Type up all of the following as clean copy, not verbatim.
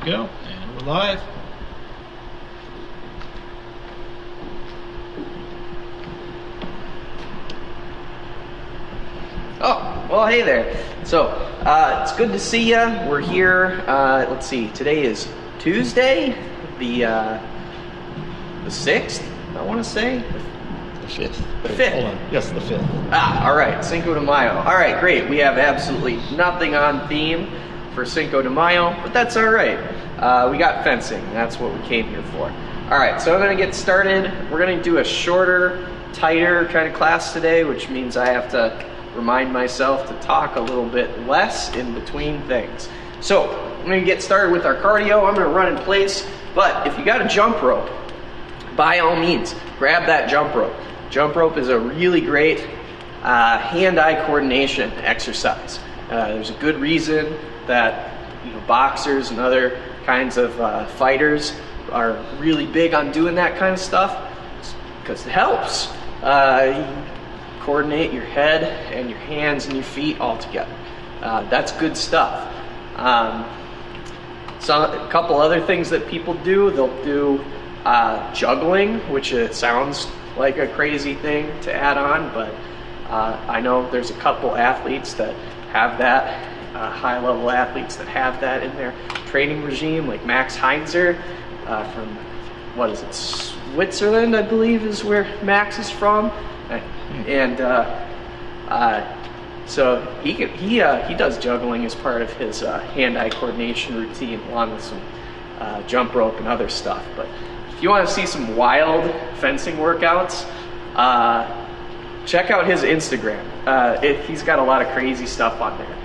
we go, and we're live. Oh, well, hey there. So, it's good to see you. We're here, let's see, today is Tuesday, the 6th, I want to say. The 5th. The 5th. Hold on. Yes, the 5th. Ah, all right, Cinco de Mayo. All right, great. We have absolutely nothing on theme for Cinco de Mayo, but that's all right. We got fencing. That's what we came here for. All right, so I'm going to get started. We're going to do a shorter, tighter kind of class today, which means I have to remind myself to talk a little bit less in between things. So I'm going to get started with our cardio. I'm going to run in place, but if you got a jump rope, by all means, grab that jump rope. Jump rope is a really great hand-eye coordination exercise. There's a good reason that boxers and other kinds of fighters are really big on doing that kind of stuff. It's because it helps. Coordinate your head and your hands and your feet all together. That's good stuff. So a couple other things that people do, they'll do juggling, which it sounds like a crazy thing to add on, but I know there's a couple athletes that have that, high-level athletes that have that in their training regime, like Max Heinzer from, what is it, Switzerland, I believe is where Max is from. And so he does juggling as part of his hand-eye coordination routine, along with some jump rope and other stuff. But if you want to see some wild fencing workouts, check out his Instagram. He's got a lot of crazy stuff on there.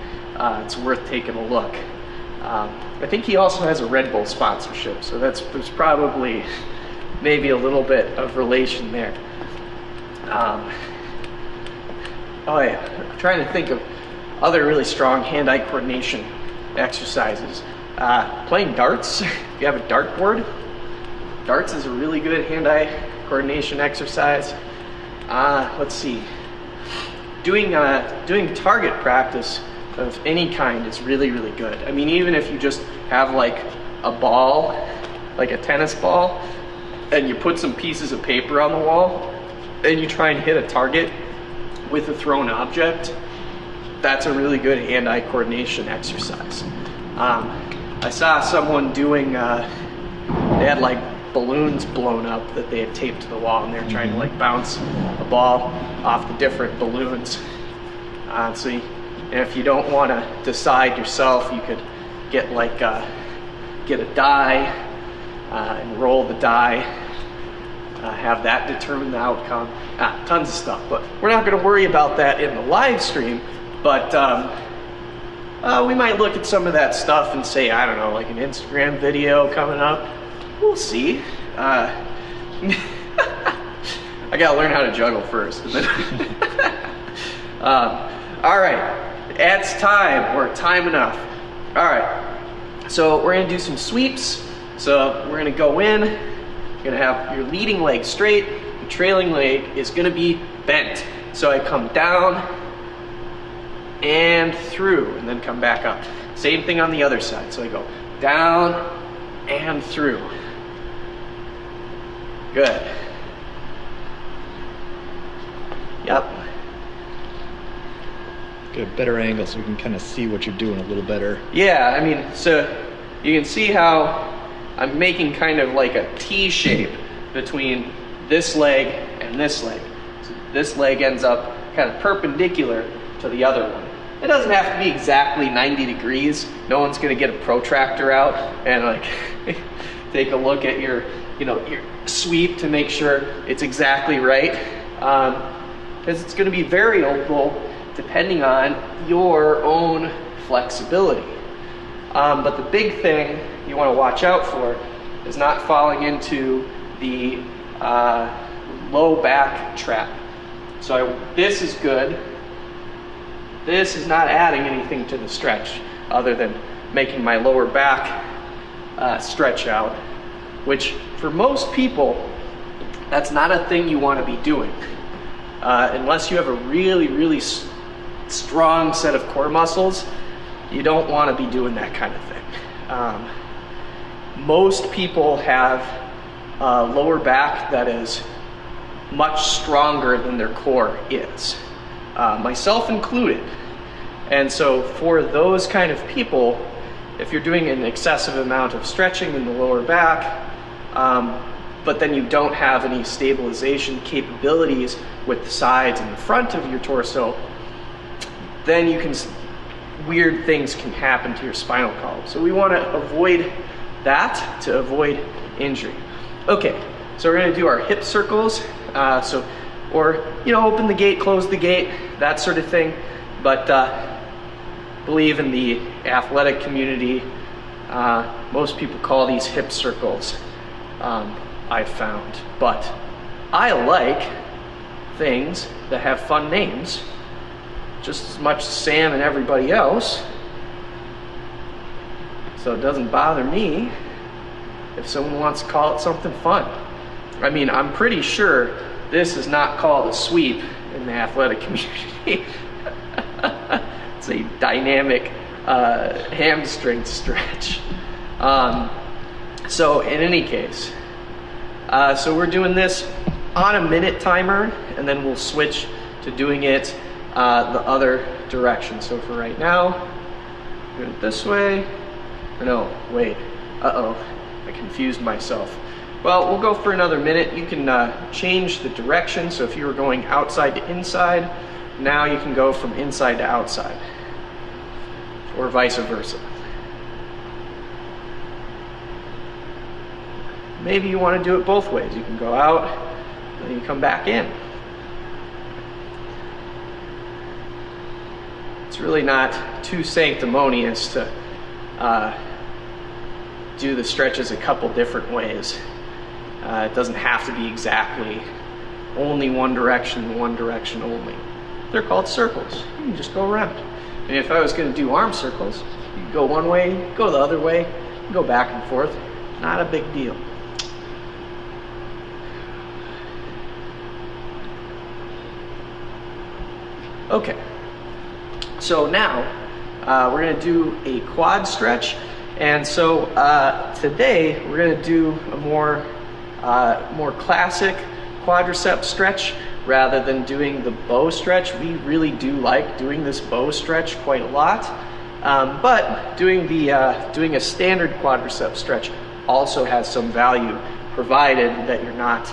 It's worth taking a look. I think he also has a Red Bull sponsorship, so there's probably maybe a little bit of relation there. Oh yeah, I'm trying to think of other really strong hand-eye coordination exercises. Playing darts, if you have a dartboard. Darts is a really good hand-eye coordination exercise. Let's see. Doing target practice of any kind is really, really good. I mean, even if you just have like a ball, like a tennis ball, and you put some pieces of paper on the wall, and you try and hit a target with a thrown object, that's a really good hand-eye coordination exercise. I saw someone doing, they had like balloons blown up that they had taped to the wall, and they're trying to like bounce a ball off the different balloons. So if you don't want to decide yourself, you could get like get a die and roll the die. Have that determine the outcome. Tons of stuff, but we're not going to worry about that in the live stream. But we might look at some of that stuff and say, I don't know, like an Instagram video coming up. We'll see. I gotta learn how to juggle first. And then all right, it's time, or time enough. All right, so we're gonna do some sweeps. So we're gonna go in. You're gonna have your leading leg straight, your trailing leg is gonna be bent. So I come down and through, and then come back up. Same thing on the other side. So I go down and through. Good. Yep. Get a better angle so we can kind of see what you're doing a little better. Yeah, I mean, so you can see how I'm making kind of like a T shape between this leg and this leg. So this leg ends up kind of perpendicular to the other one. It doesn't have to be exactly 90 degrees. No one's going to get a protractor out and like take a look at your sweep to make sure it's exactly right. Because it's going to be variable depending on your own flexibility. But the big thing you want to watch out for is not falling into the low back trap. So this is good. This is not adding anything to the stretch other than making my lower back stretch out, which for most people, that's not a thing you want to be doing. Unless you have a really, really strong set of core muscles, you don't want to be doing that kind of thing. most people have a lower back that is much stronger than their core is, myself included. And so for those kind of people, if you're doing an excessive amount of stretching in the lower back, but then you don't have any stabilization capabilities with the sides and the front of your torso, then weird things can happen to your spinal column. So we want to avoid that to avoid injury. Okay, so we're going to do our hip circles. Or open the gate, close the gate, that sort of thing. But believe in the athletic community, most people call these hip circles, I've found. But I like things that have fun names just as much as Sam and everybody else. So it doesn't bother me if someone wants to call it something fun. I mean, I'm pretty sure this is not called a sweep in the athletic community. It's a dynamic hamstring stretch. So in any case, so we're doing this on a minute timer, and then we'll switch to doing it the other direction. So for right now, do it this way. No, wait. Uh-oh, I confused myself. Well, we'll go for another minute. You can change the direction. So if you were going outside to inside, now you can go from inside to outside, or vice versa. Maybe you want to do it both ways. You can go out, and then you come back in. It's really not too sanctimonious to do the stretches a couple different ways. It doesn't have to be exactly only one direction only. They're called circles. You can just go around. And if I was going to do arm circles, you could go one way, go the other way, go back and forth. Not a big deal. Okay, so now we're going to do a quad stretch. And so today we're going to do a more classic quadricep stretch rather than doing the bow stretch. We really do like doing this bow stretch quite a lot, but doing a standard quadricep stretch also has some value, provided that you're not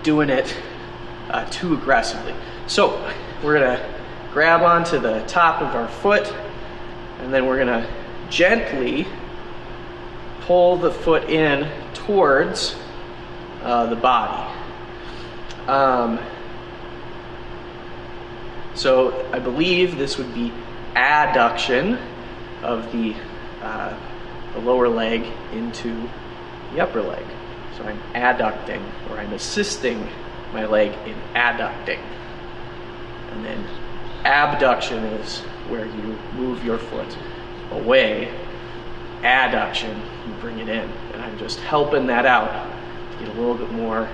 doing it too aggressively. So we're gonna grab onto the top of our foot, and then we're gonna gently pull the foot in towards the body. So I believe this would be adduction of the lower leg into the upper leg. So I'm adducting, or I'm assisting my leg in adducting. And then abduction is where you move your foot away. Adduction, you bring it in. And I'm just helping that out to get a little bit more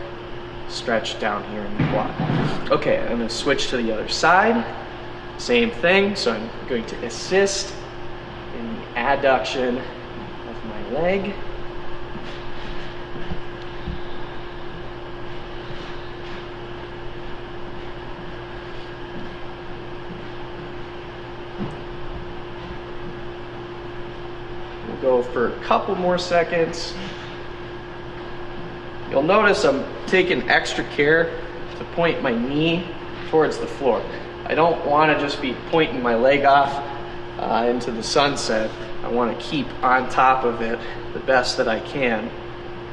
stretch down here in the quad. Okay, I'm going to switch to the other side. Same thing, so I'm going to assist in the adduction of my leg. We'll go for a couple more seconds. You'll notice I'm taking extra care to point my knee towards the floor. I don't want to just be pointing my leg off into the sunset. I want to keep on top of it the best that I can.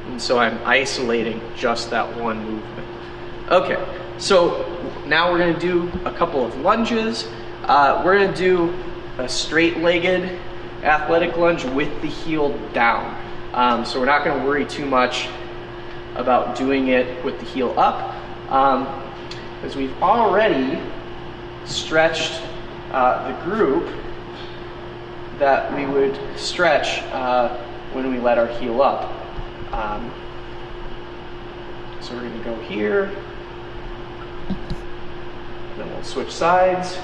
And so I'm isolating just that one movement. Okay, so now we're going to do a couple of lunges. We're going to do a straight-legged athletic lunge with the heel down. So we're not going to worry too much about doing it with the heel up, because we've already stretched the group that we would stretch when we let our heel up. So we're going to go here, then we'll switch sides.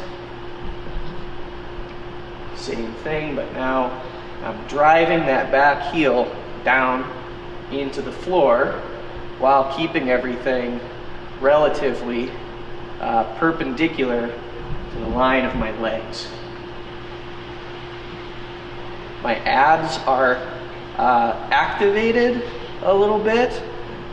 Same thing, but now I'm driving that back heel down into the floor while keeping everything relatively perpendicular to the line of my legs. My abs are activated a little bit,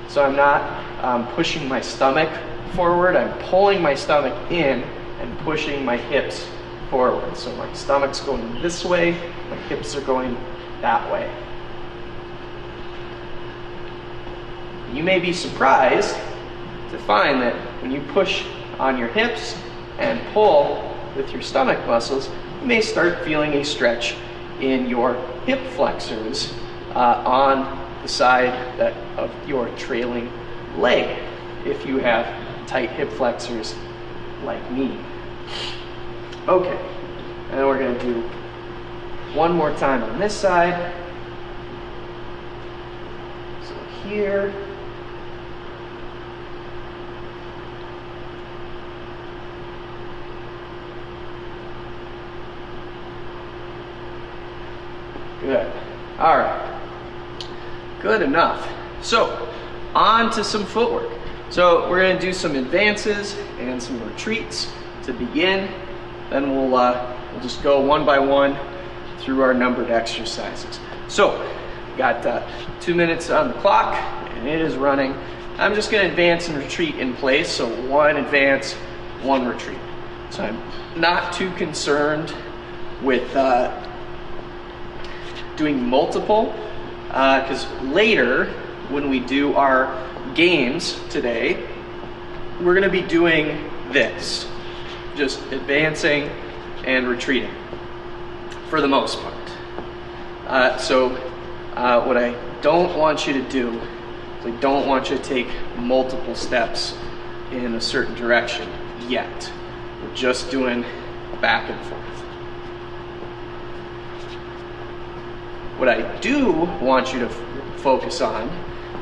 so I'm not pushing my stomach forward. I'm pulling my stomach in and pushing my hips forward. So my stomach's going this way, my hips are going that way. You may be surprised to find that when you push on your hips and pull with your stomach muscles, you may start feeling a stretch in your hip flexors on the side of your trailing leg if you have tight hip flexors like me. Okay, and then we're going to do one more time on this side. So here. Good. All right. Good enough. So, on to some footwork. So, we're going to do some advances and some retreats to begin. Then we'll just go one by one through our numbered exercises. So, got 2 minutes on the clock, and it is running. I'm just going to advance and retreat in place. So, one advance, one retreat. So, I'm not too concerned with doing multiple, because later when we do our games today, we're going to be doing this, just advancing and retreating for the most part. So what I don't want you to do is I don't want you to take multiple steps in a certain direction yet. We're just doing back and forth. What I do want you to focus on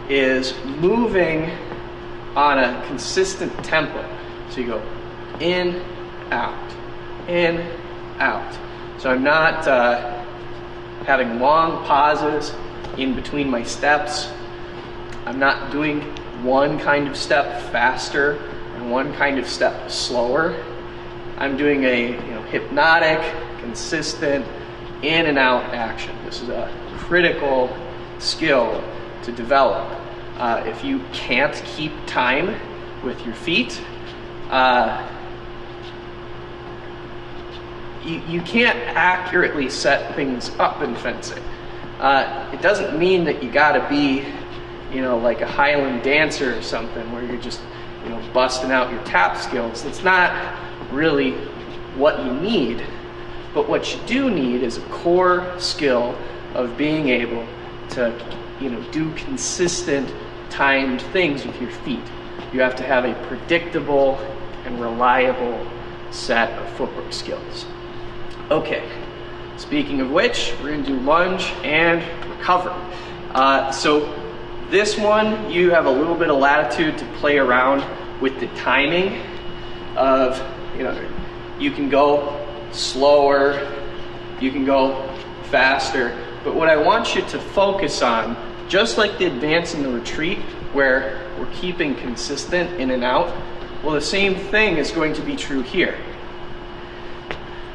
is moving on a consistent tempo. So you go in, out, in, out. So I'm not having long pauses in between my steps. I'm not doing one kind of step faster and one kind of step slower. I'm doing a hypnotic, consistent, in and out action. This is a critical skill to develop. If you can't keep time with your feet, you can't accurately set things up in fencing. It doesn't mean that you gotta be, like a Highland dancer or something where you're just, busting out your tap skills. That's not really what you need. But what you do need is a core skill of being able to, do consistent timed things with your feet. You have to have a predictable and reliable set of footwork skills. Okay, speaking of which, we're going to do lunge and recover. So this one, you have a little bit of latitude to play around with the timing of, you can go slower, you can go faster, but what I want you to focus on, just like the advance and the retreat where we're keeping consistent in and out, well, the same thing is going to be true here.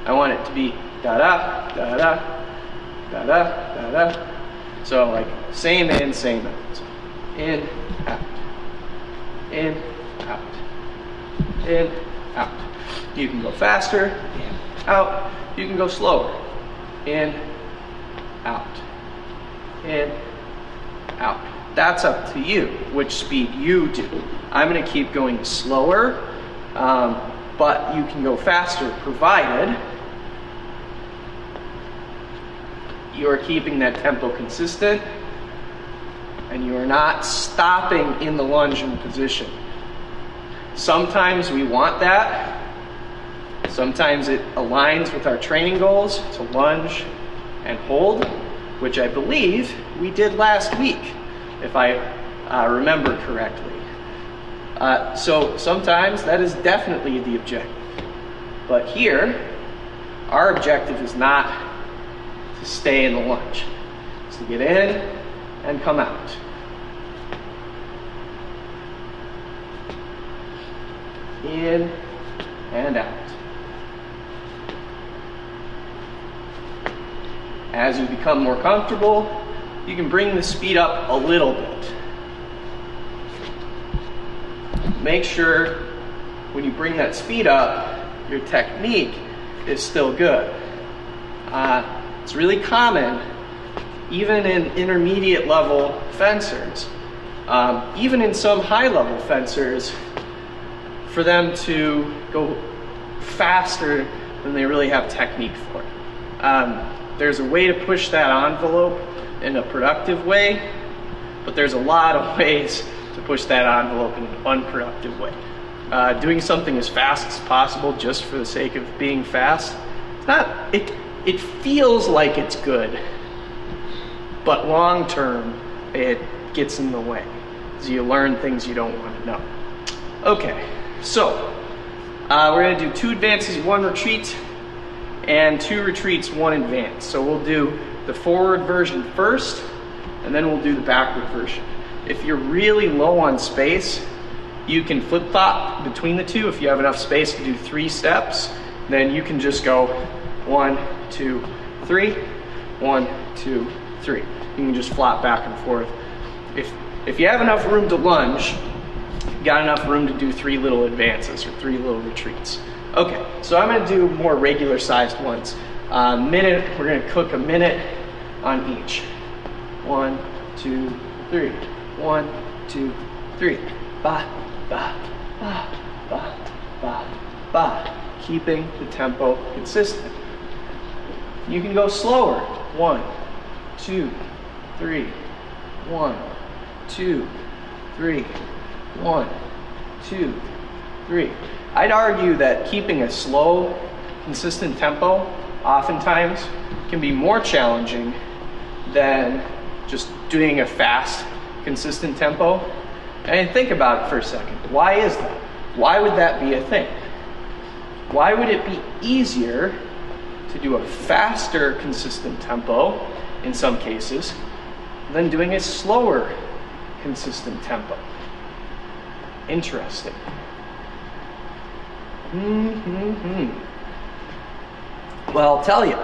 I want it to be da-da, da-da, da-da, da-da. So like same in, same out. So in, out, in, out, in, out. You can go faster, in, out. You can go slower. In, out. In, out. That's up to you, which speed you do. I'm going to keep going slower, but you can go faster provided you are keeping that tempo consistent and you are not stopping in the lunging position. Sometimes we want that. Sometimes it aligns with our training goals to lunge and hold, which I believe we did last week, if I remember correctly. So sometimes that is definitely the objective. But here, our objective is not to to stay in the lunge. So get in and come out. In and out. As you become more comfortable, you can bring the speed up a little bit. Make sure when you bring that speed up, your technique is still good. It's really common, even in intermediate level fencers, even in some high level fencers, for them to go faster than they really have technique for it. There's a way to push that envelope in a productive way, but there's a lot of ways to push that envelope in an unproductive way. Doing something as fast as possible just for the sake of being fast, it's not, it feels like it's good, but long term it gets in the way. So you learn things you don't want to know. Okay, so we're going to do 2 advances, 1 retreat, and 2 retreats, 1 advance. So we'll do the forward version first, and then we'll do the backward version. If you're really low on space, you can flip-flop between the 2. If you have enough space to do 3 steps, then you can just go 1, 2, 3, 1, 2, 3. You can just flop back and forth. If you have enough room to lunge, you got enough room to do 3 little advances or 3 little retreats. Okay, so I'm gonna do more regular sized ones. Minute, we're gonna cook a minute on each. 1, 2, 3. 1, 2, 3. Ba, ba, ba, ba, ba, ba. Keeping the tempo consistent. You can go slower. 1, 2, 3. 1, 2, 3. 1, 2, 3. I'd argue that keeping a slow, consistent tempo oftentimes can be more challenging than just doing a fast, consistent tempo. And think about it for a second. Why is that? Why would that be a thing? Why would it be easier to do a faster, consistent tempo in some cases than doing a slower, consistent tempo? Interesting. Well, I'll tell you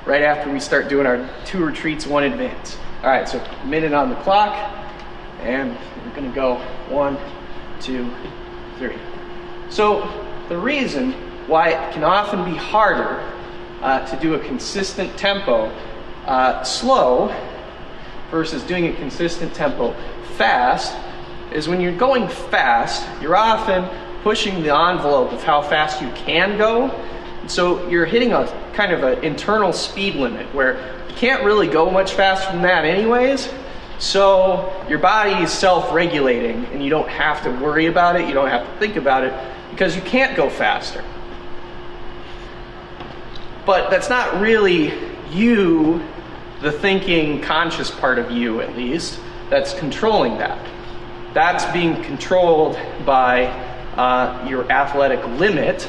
right after we start doing our 2 retreats, 1 advance. All right, so minute on the clock, and we're gonna go 1, 2, 3. So the reason why it can often be harder to do a consistent tempo slow versus doing a consistent tempo fast is when you're going fast, you're often pushing the envelope of how fast you can go. So you're hitting a kind of an internal speed limit where you can't really go much faster than that anyways. So your body is self-regulating and you don't have to worry about it, you don't have to think about it because you can't go faster. But that's not really you, the thinking, conscious part of you at least, that's controlling that. That's being controlled by your athletic limit,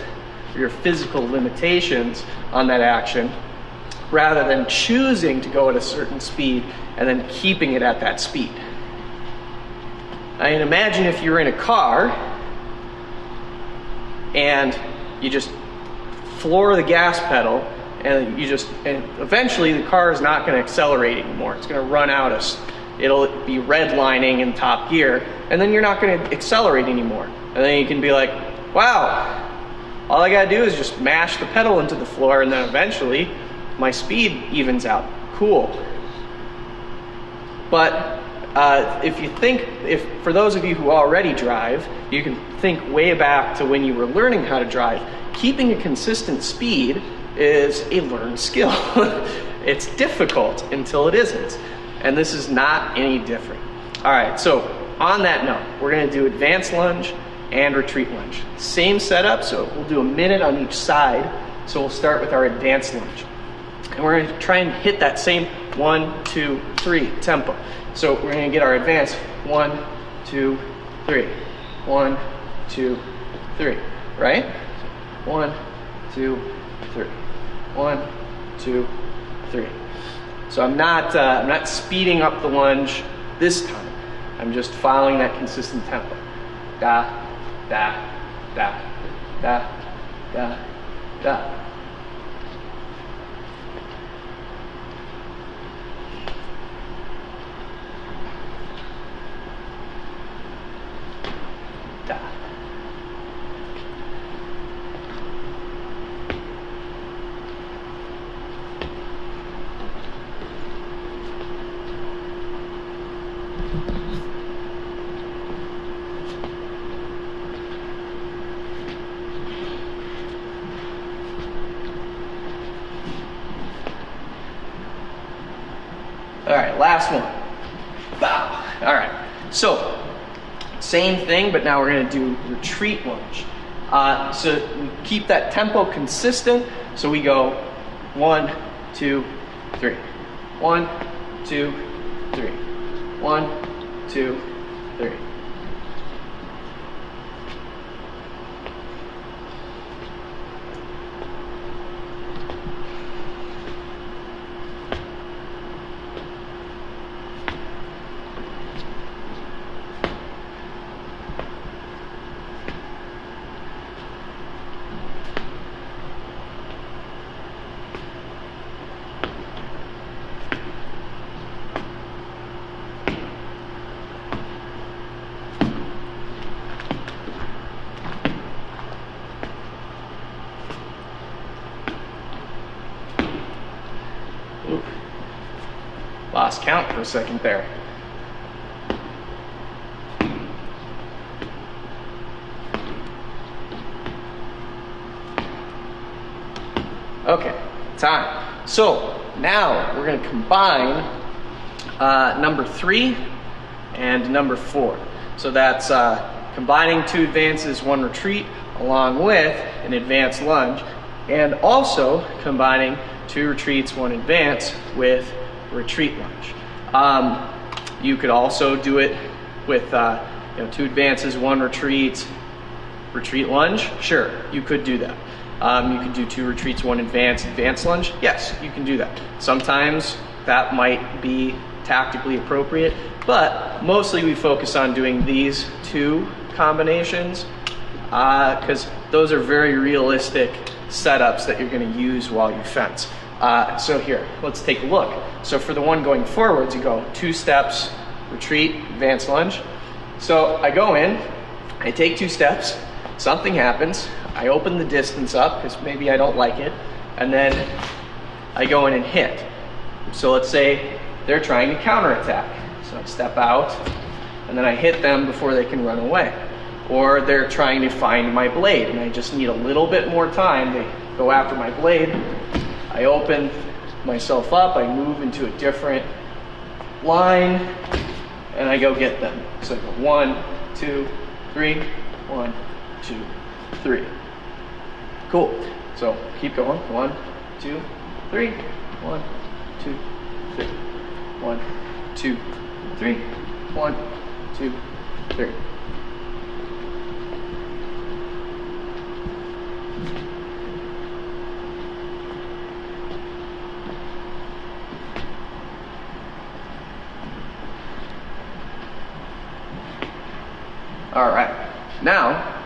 your physical limitations on that action, rather than choosing to go at a certain speed and then keeping it at that speed. I mean, imagine if you're in a car and you just floor the gas pedal and eventually the car is not going to accelerate anymore. It's going to run out it'll be redlining in top gear, and then you're not going to accelerate anymore. And then you can be like, wow, all I got to do is just mash the pedal into the floor, and then eventually my speed evens out. Cool. But if for those of you who already drive, you can think way back to when you were learning how to drive. Keeping a consistent speed is a learned skill. It's difficult until it isn't. And this is not any different. All right, so on that note, we're gonna do advanced lunge and retreat lunge. Same setup, so we'll do a minute on each side. So we'll start with our advanced lunge. And we're gonna try and hit that same 1, 2, 3 tempo. So we're gonna get our advance, 1, 2, 3. 1, 2, 3, right? 1, 2, 3. 1, 2, 3. So I'm not speeding up the lunge this time. I'm just following that consistent tempo. Da, da, da, da, da, da. Da. All right, last one. Bow. All right, so same thing, but now we're gonna do retreat lunge. So we keep that tempo consistent. So we go 1, 2, 3. 1, 2, 3. 1, 2, 3. Oop. Lost count for a second there. Okay, time. So now we're going to combine number 3 and number 4. So that's combining 2 advances, 1 retreat, along with an advanced lunge, and also combining 2 retreats, 1 advance with retreat lunge. You could also do it with 2 advances, 1 retreat, retreat lunge. Sure, you could do that. You could do 2 retreats, 1 advance lunge. Yes, you can do that. Sometimes that might be tactically appropriate, but mostly we focus on doing these 2 combinations because those are very realistic setups that you're going to use while you fence. So here, let's take a look. So for the one going forwards, you go 2 steps, retreat, advance lunge. So I go in, I take 2 steps, something happens, I open the distance up because maybe I don't like it, and then I go in and hit. So let's say they're trying to counterattack. So I step out, and then I hit them before they can run away. Or they're trying to find my blade, and I just need a little bit more time to go after my blade. I open myself up, I move into a different line, and I go get them. So I go 1, 2, 3, 1, 2, 3. Cool. So keep going. 1, 2, 3. 1, 2, 3. 1, 2, 3. 1, 2, 3. All right, now,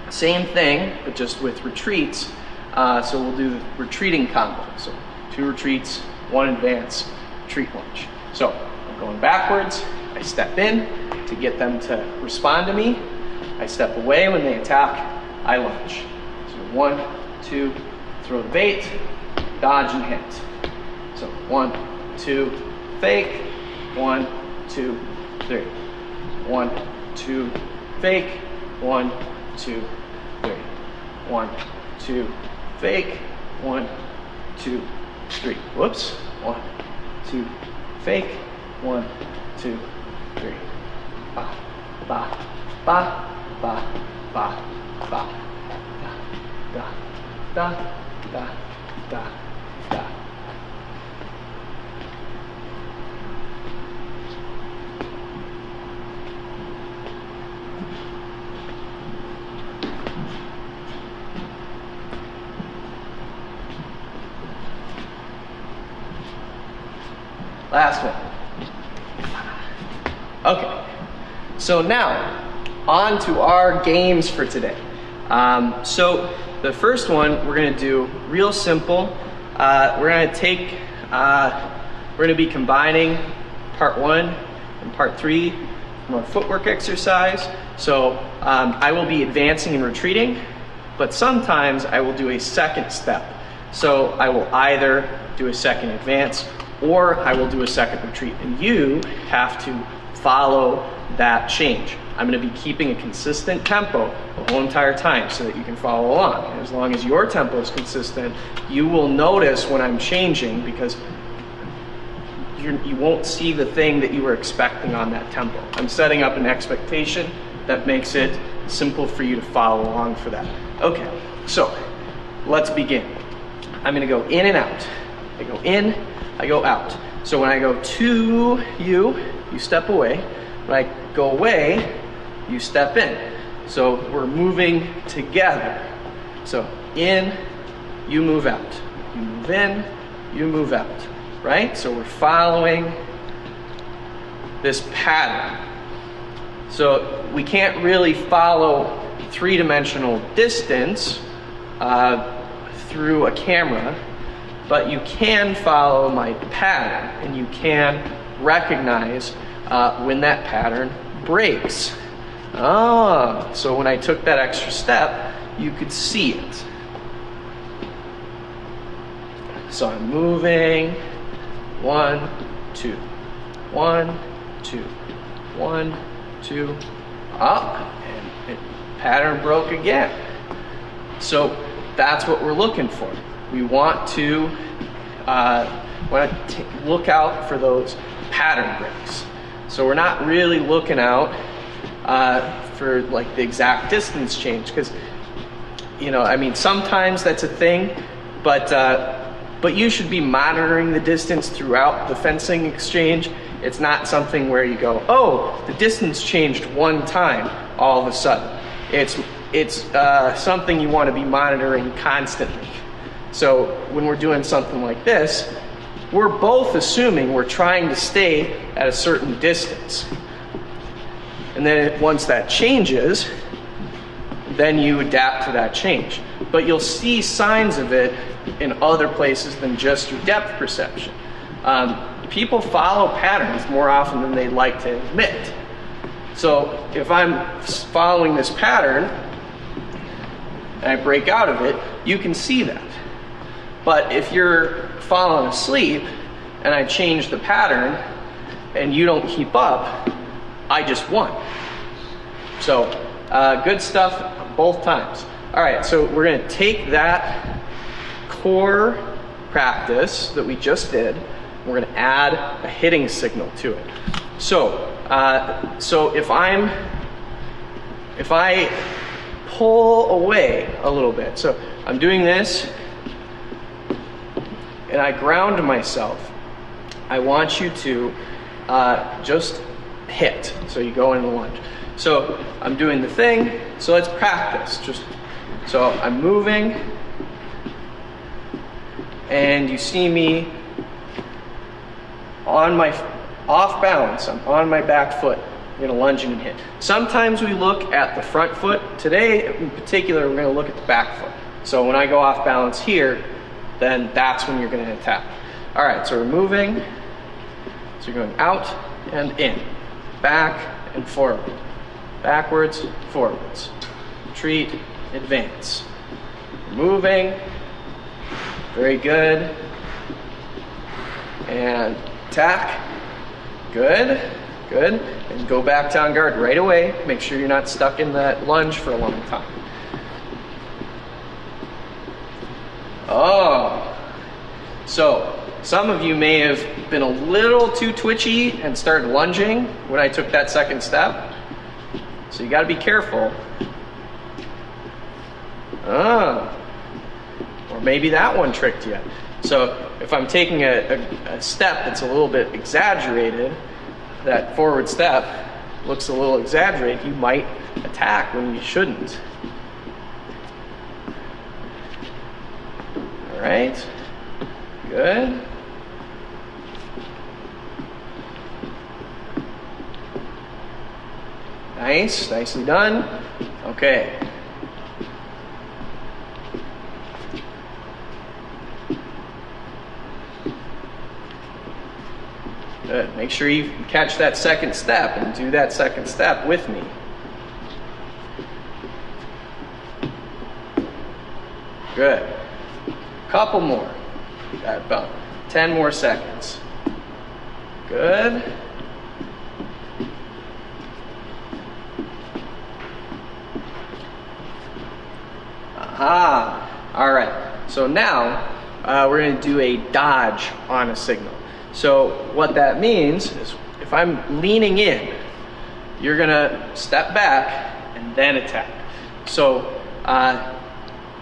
same thing, but just with retreats. So we'll do the retreating combo. So 2 retreats, 1 advance, retreat lunge. So I'm going backwards, I step in to get them to respond to me. I step away when they attack, I lunge. So 1, 2, throw the bait, dodge and hit. So 1, 2, fake, 1, 2, 3. 1, 2, fake, 1, 2, 3. 1, 2, fake, 1, 2, 3. Whoops. 1, 2, fake, 1, 2, 3. Ba, ba, ba, ba, ba, ba. Da, da, da, da, da, da. last one. Okay, so now on to our games for today. So the first one we're gonna do real simple. We're gonna be combining part 1 and part 3 from our footwork exercise. So I will be advancing and retreating, but sometimes I will do a second step. So I will either do a second advance or I will do a second retreat, and you have to follow that change. I'm going to be keeping a consistent tempo the whole entire time so that you can follow along. And as long as your tempo is consistent, you will notice when I'm changing, because you won't see the thing that you were expecting on that tempo. I'm setting up an expectation that makes it simple for you to follow along for that. Okay, so let's begin. I'm gonna go in and out. I go in, I go out. So when I go to you, you step away. When I go away, you step in. So we're moving together. So in, you move out. You move in, you move out, right? So we're following this pattern. So we can't really follow three-dimensional distance through a camera, but you can follow my pattern, and you can recognize when that pattern breaks. So when I took that extra step, you could see it. So I'm moving, 1, 2, 1, 2, 1, 2, up, and pattern broke again. So that's what we're looking for. We want to look out for those pattern breaks. So we're not really looking out for like the exact distance change, because sometimes that's a thing, but you should be monitoring the distance throughout the fencing exchange. It's not something where you go, oh, the distance changed one time all of a sudden. It's something you want to be monitoring constantly. So when we're doing something like this, we're both assuming we're trying to stay at a certain distance. And then once that changes, then you adapt to that change. But you'll see signs of it in other places than just your depth perception. People follow patterns more often than they like to admit. So if I'm following this pattern and I break out of it, you can see that. But if you're falling asleep and I change the pattern and you don't keep up, I just won. So good stuff both times. All right, so we're gonna take that core practice that we just did, we're gonna add a hitting signal to it. So if I pull away a little bit, so I'm doing this and I ground myself, I want you to just hit. So you go in the lunge. So I'm doing the thing, so let's practice. So I'm moving, and you see me on my off balance. I'm on my back foot. I'm gonna lunge and hit. Sometimes we look at the front foot. Today in particular, we're gonna look at the back foot. So when I go off balance here, then that's when you're gonna attack. All right, so we're moving. So you're going out and in, back and forward, backwards, forwards, retreat, advance. Moving, very good, and attack, good, good, and go back to on guard right away. Make sure you're not stuck in that lunge for a long time. So some of you may have been a little too twitchy and started lunging when I took that second step. So you got to be careful. Or maybe that one tricked you. So if I'm taking a step that's a little bit exaggerated, that forward step looks a little exaggerated, you might attack when you shouldn't. All right, good. Nice, nicely done. Okay. Good. Make sure you catch that second step and do that second step with me. Good. Couple more. Got about 10 more seconds. Good. Aha. All right. So now we're going to do a dodge on a signal. So what that means is if I'm leaning in, you're going to step back and then attack. So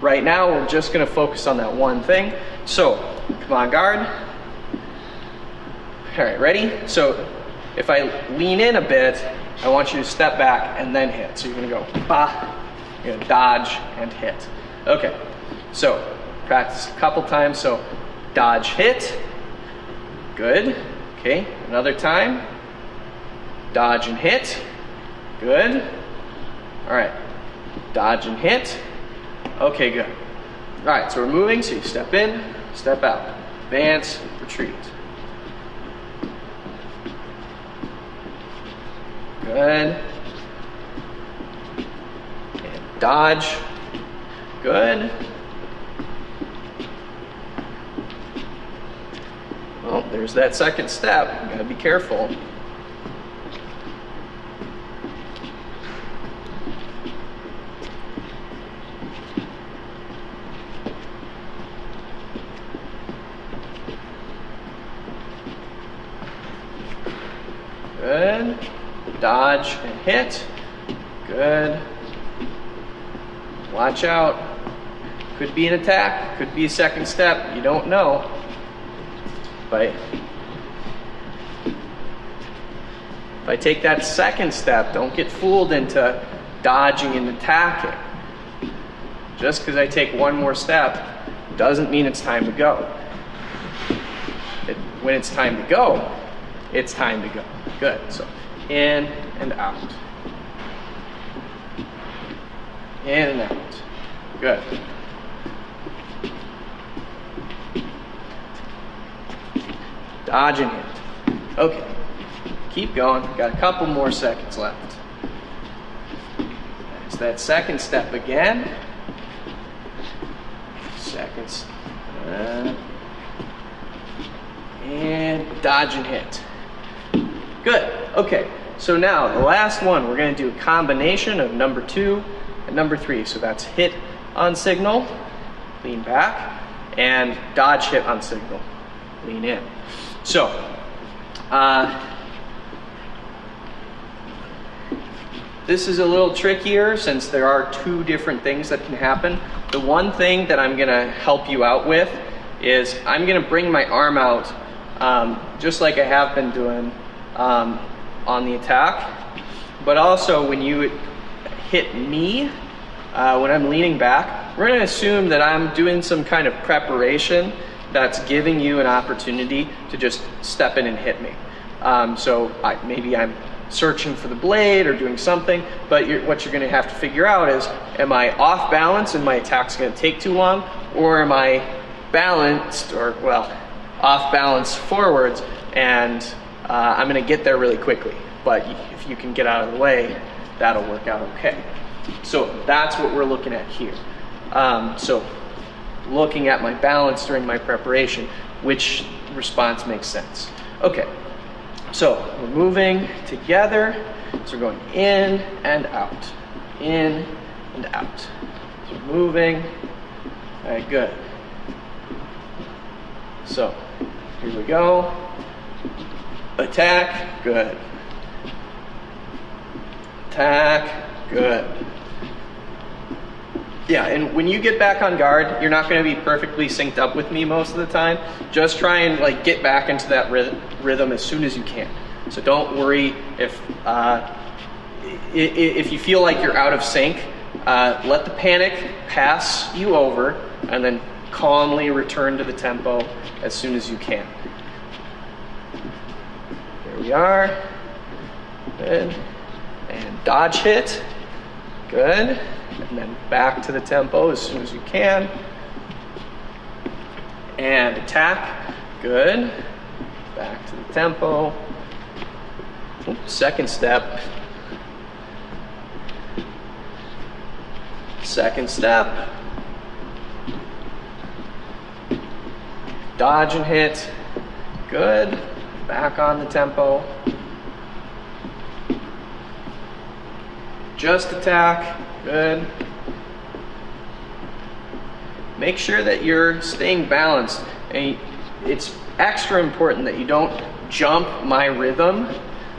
right now we're just going to focus on that one thing. So come on, guard. All right, ready? So if I lean in a bit, I want you to step back and then hit. So you're going to go bah, you're going to dodge and hit. Okay, so practice a couple times. So dodge, hit. Good. Okay, another time. Dodge and hit. Good. All right, dodge and hit. Okay, good. All right, so we're moving. So you step in, step out, advance, retreat. Good. And dodge. Good. Well, there's that second step. You gotta be careful. Good. Dodge and hit. Good. Watch out. Could be an attack, could be a second step, you don't know. But if I take that second step, don't get fooled into dodging and attacking. Just because I take one more step doesn't mean it's time to go. When it's time to go, it's time to go. Good. So in and out. In and out. Good. Dodge and hit. Okay. Keep going. Got a couple more seconds left. That's that second step again. Seconds. And dodge and hit. Good. Okay. So now the last one, we're going to do a combination of number 2 and number 3. So that's hit on signal, lean back, and dodge hit on signal, lean in. So, this is a little trickier since there are 2 different things that can happen. The one thing that I'm going to help you out with is I'm going to bring my arm out just like I have been doing on the attack. But also when you hit me, when I'm leaning back, we're going to assume that I'm doing some kind of preparation that's giving you an opportunity to just step in and hit me. Maybe I'm searching for the blade or doing something, but what you're going to have to figure out is, am I off balance and my attack's going to take too long, or am I balanced, or off balance forwards, and I'm going to get there really quickly. But if you can get out of the way, that'll work out okay. So that's what we're looking at here. So looking at my balance during my preparation, which response makes sense. Okay, so we're moving together. So we're going in and out, in and out. So we're moving. All right, good. So here we go. Attack, good. Attack, good. Yeah, and when you get back on guard, you're not going to be perfectly synced up with me most of the time. Just try and get back into that rhythm as soon as you can. So don't worry if you feel like you're out of sync. Let the panic pass you over, and then calmly return to the tempo as soon as you can. Here we are. Good. And Dodge hit. Good. And then back to the tempo as soon as you can. And attack. Good. Back to the tempo. Oops, second step. Second step. Dodge and hit. Good. Back on the tempo. Just attack. Good. Make sure that you're staying balanced. And it's extra important that you don't jump my rhythm.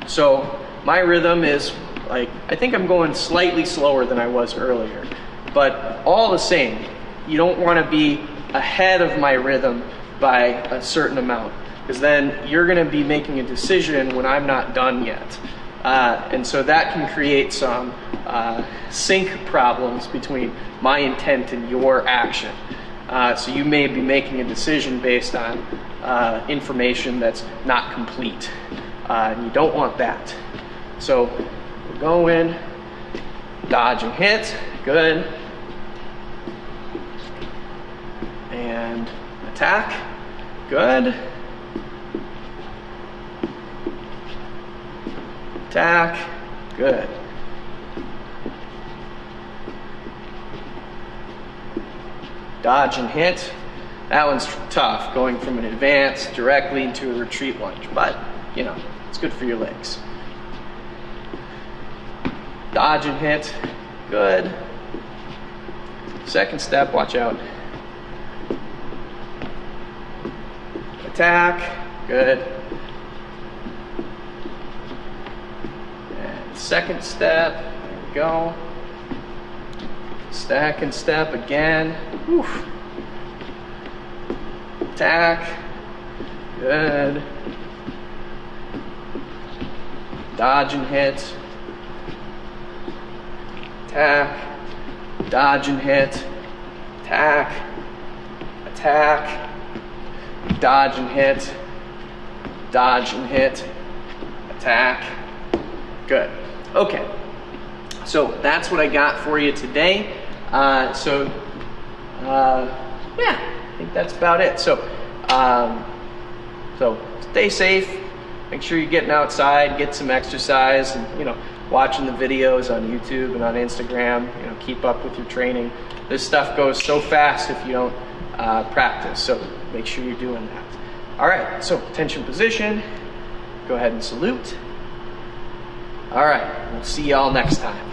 So my rhythm is like, I think I'm going slightly slower than I was earlier. But all the same, you don't want to be ahead of my rhythm by a certain amount, because then you're going to be making a decision when I'm not done yet. And so that can create some sync problems between my intent and your action. So you may be making a decision based on information that's not complete. And you don't want that. So we'll go in, dodge and hit, good. And attack, good. Attack, good. Dodge and hit. That one's tough, going from an advance directly into a retreat lunge, but you know, it's good for your legs. Dodge and hit, good. Second step, watch out. Attack, good. And second step, there we go. Stack and step again. Oof. Attack, good. Dodge and hit. Attack, dodge and hit. Attack, attack. Dodge and hit, dodge and hit, attack. Good. Okay. So that's what I got for you today. Yeah, I think that's about it. So stay safe. Make sure you're getting outside, get some exercise, and watching the videos on YouTube and on Instagram. Keep up with your training. This stuff goes so fast if you don't practice. So make sure you're doing that. All right, so attention position. Go ahead and salute. All right, we'll see y'all next time.